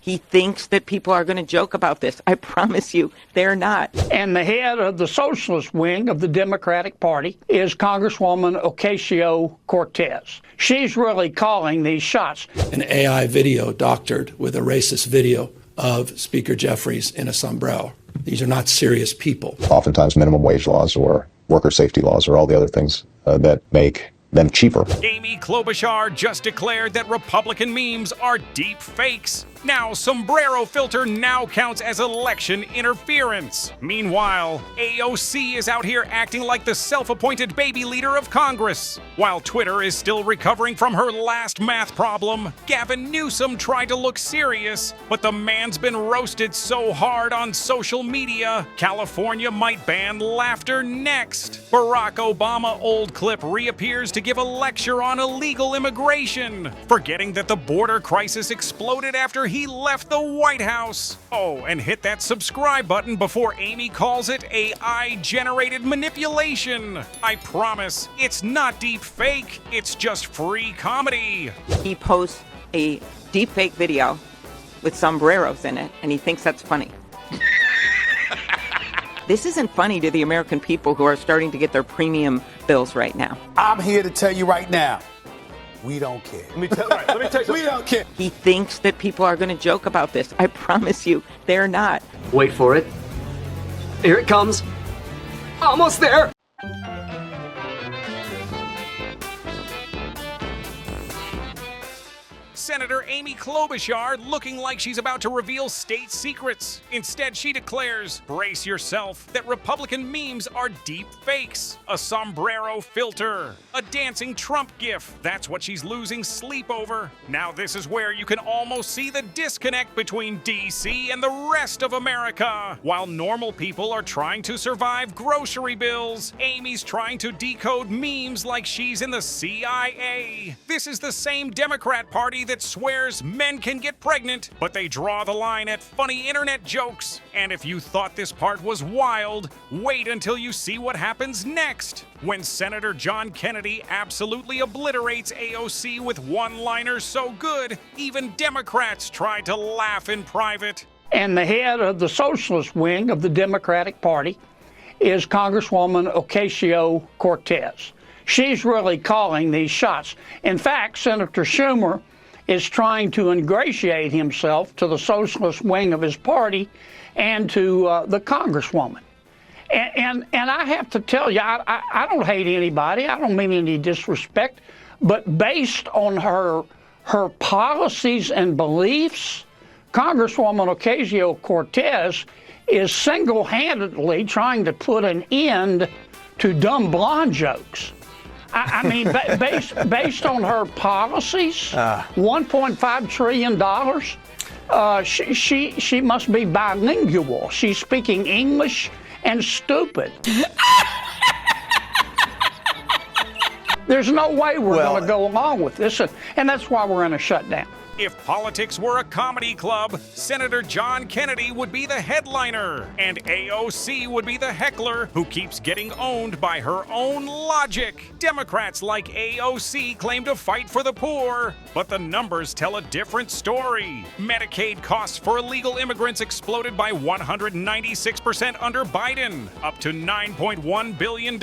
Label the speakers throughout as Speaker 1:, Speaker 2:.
Speaker 1: He thinks that people are going to joke about this. I promise you, they're not.
Speaker 2: And the head of the socialist wing of the Democratic Party is Congresswoman Ocasio-Cortez. She's really calling these shots.
Speaker 3: An AI video doctored with a racist video of Speaker Jeffries in a sombrero. These are not serious people.
Speaker 4: Oftentimes minimum wage laws or worker safety laws or all the other things that make them cheaper.
Speaker 5: Amy Klobuchar just declared that Republican memes are deep fakes. Now, sombrero filter now counts as election interference. Meanwhile, AOC is out here acting like the self-appointed baby leader of Congress. While Twitter is still recovering from her last math problem, Gavin Newsom tried to look serious, but the man's been roasted so hard on social media, California might ban laughter next. Barack Obama old clip reappears to give a lecture on illegal immigration, forgetting that the border crisis exploded after he left the White House. Oh, and hit that subscribe button before Amy calls it AI-generated manipulation. I promise, it's not deep fake, it's just free comedy.
Speaker 1: He posts a deepfake video with sombreros in it, and he thinks that's funny. This isn't funny to the American people who are starting to get their premium bills right now.
Speaker 6: I'm here to tell you right now, we don't care.
Speaker 7: Let me tell you
Speaker 6: We don't care.
Speaker 1: He thinks that people are going to joke about this. I promise you, they're not.
Speaker 8: Wait for it. Here it comes. Almost there.
Speaker 5: Senator Amy Klobuchar looking like she's about to reveal state secrets. Instead, she declares, brace yourself, that Republican memes are deep fakes, a sombrero filter, a dancing Trump gif. That's what she's losing sleep over. Now this is where you can almost see the disconnect between DC and the rest of America. While normal people are trying to survive grocery bills, Amy's trying to decode memes like she's in the CIA. This is the same Democrat Party that swears men can get pregnant, but they draw the line at funny internet jokes. And if you thought this part was wild, wait until you see what happens next. When Senator John Kennedy absolutely obliterates AOC with one-liners so good, even Democrats tried to laugh in private.
Speaker 2: And the head of the socialist wing of the Democratic Party is Congresswoman Ocasio-Cortez. She's really calling these shots. In fact, Senator Schumer is trying to ingratiate himself to the socialist wing of his party and to the Congresswoman. And I have to tell you, I don't hate anybody. I don't mean any disrespect. But based on her policies and beliefs, Congresswoman Ocasio-Cortez is single-handedly trying to put an end to dumb blonde jokes. I mean, based on her policies, $1.5 trillion, she must be bilingual. She's speaking English and stupid. There's no way we're going to go along with this, and that's why we're in a shutdown.
Speaker 5: If politics were a comedy club, Senator John Kennedy would be the headliner, and AOC would be the heckler who keeps getting owned by her own logic. Democrats like AOC claim to fight for the poor, but the numbers tell a different story. Medicaid costs for illegal immigrants exploded by 196% under Biden, up to $9.1 billion.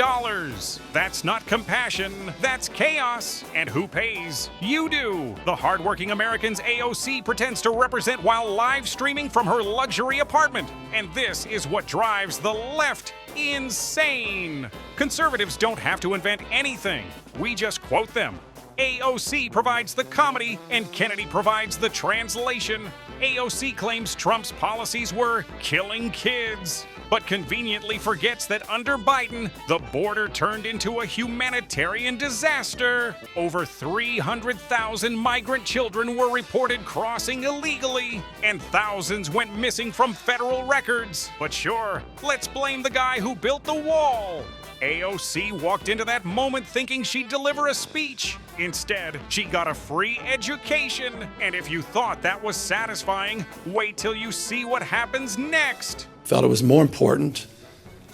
Speaker 5: That's not compassion, that's chaos. And who pays? You do. The hardworking Americans AOC pretends to represent while live streaming from her luxury apartment. And this is what drives the left insane. Conservatives don't have to invent anything. We just quote them. AOC provides the comedy and Kennedy provides the translation. AOC claims Trump's policies were killing kids, but conveniently forgets that under Biden, the border turned into a humanitarian disaster. Over 300,000 migrant children were reported crossing illegally, and thousands went missing from federal records. But sure, let's blame the guy who built the wall. AOC walked into that moment thinking she'd deliver a speech. Instead, she got a free education. And if you thought that was satisfying, wait till you see what happens next.
Speaker 3: Felt it was more important,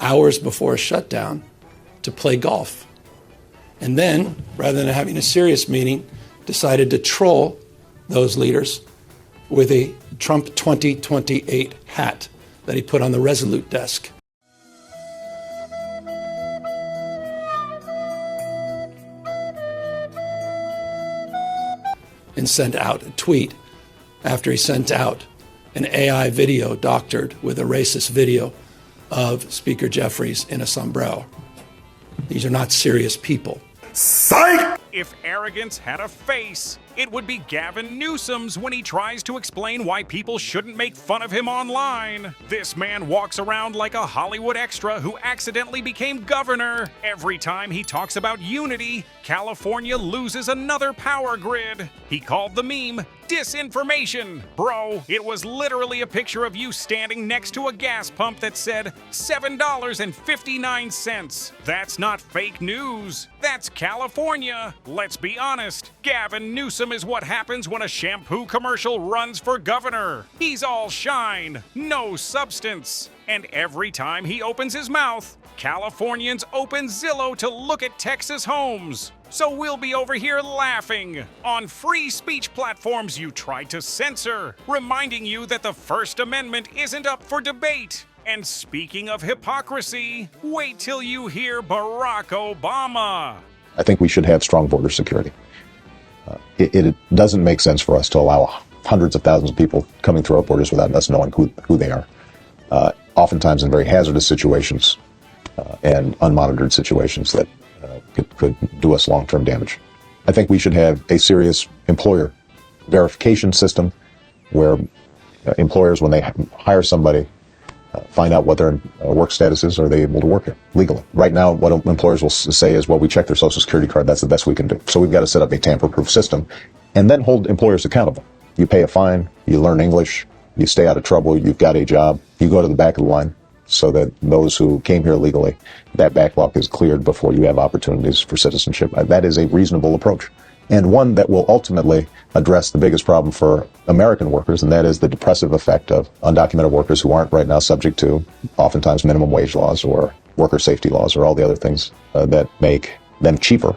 Speaker 3: hours before a shutdown, to play golf. And then, rather than having a serious meeting, decided to troll those leaders with a Trump 2028 hat that he put on the Resolute desk. And sent out a tweet after he sent out an AI video doctored with a racist video of Speaker Jeffries in a sombrero. These are not serious people.
Speaker 6: Psych!
Speaker 5: If arrogance had a face, it would be Gavin Newsom's when he tries to explain why people shouldn't make fun of him online. This man walks around like a Hollywood extra who accidentally became governor. Every time he talks about unity, California loses another power grid. He called the meme disinformation. Bro, it was literally a picture of you standing next to a gas pump that said $7.59. That's not fake news. That's California. Let's be honest. Gavin Newsom is what happens when a shampoo commercial runs for governor. He's all shine, no substance. And every time he opens his mouth, Californians open Zillow to look at Texas homes. So we'll be over here laughing on free speech platforms you tried to censor, reminding you that the First Amendment isn't up for debate. And speaking of hypocrisy, wait till you hear Barack Obama.
Speaker 4: I think we should have strong border security. It doesn't make sense for us to allow hundreds of thousands of people coming through our borders without us knowing who they are. Oftentimes in very hazardous situations and unmonitored situations that could do us long-term damage. I think we should have a serious employer verification system where employers, when they hire somebody, find out what their work status is. Are they able to work here legally? Right now, what employers will say is, well, we check their social security card. That's the best we can do. So we've got to set up a tamper-proof system and then hold employers accountable. You pay a fine, you learn English, you stay out of trouble, you've got a job, you go to the back of the line so that those who came here legally, that backlog is cleared before you have opportunities for citizenship. That is a reasonable approach, and one that will ultimately address the biggest problem for American workers, and that is the depressive effect of undocumented workers who aren't right now subject to oftentimes minimum wage laws or worker safety laws or all the other things that make them cheaper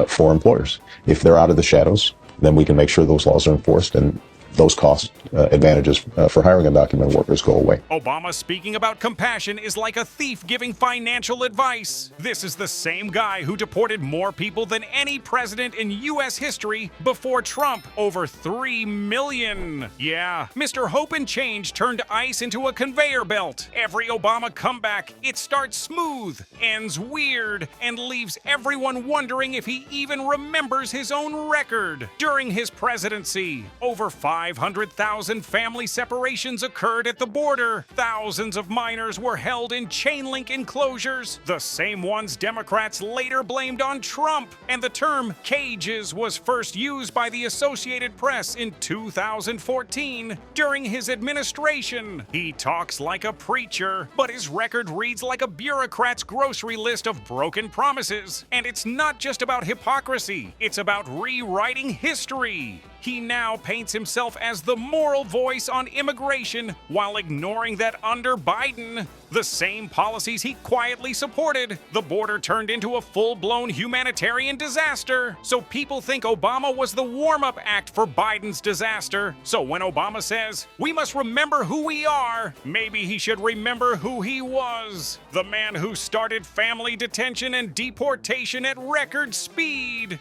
Speaker 4: for employers. If they're out of the shadows, then we can make sure those laws are enforced and those cost advantages for hiring undocumented workers go away.
Speaker 5: Obama speaking about compassion is like a thief giving financial advice. This is the same guy who deported more people than any president in U.S. history before Trump, over 3 million. Yeah, Mr. Hope and Change turned ICE into a conveyor belt. Every Obama comeback, it starts smooth, ends weird, and leaves everyone wondering if he even remembers his own record. During his presidency, over 500,000 family separations occurred at the border. Thousands of minors were held in chain link enclosures, the same ones Democrats later blamed on Trump. And the term cages was first used by the Associated Press in 2014 during his administration. He talks like a preacher, but his record reads like a bureaucrat's grocery list of broken promises. And it's not just about hypocrisy, it's about rewriting history. He now paints himself as the moral voice on immigration while ignoring that under Biden, the same policies he quietly supported, the border turned into a full-blown humanitarian disaster. So people think Obama was the warm-up act for Biden's disaster. So when Obama says, "We must remember who we are," maybe he should remember who he was. The man who started family detention and deportation at record speed.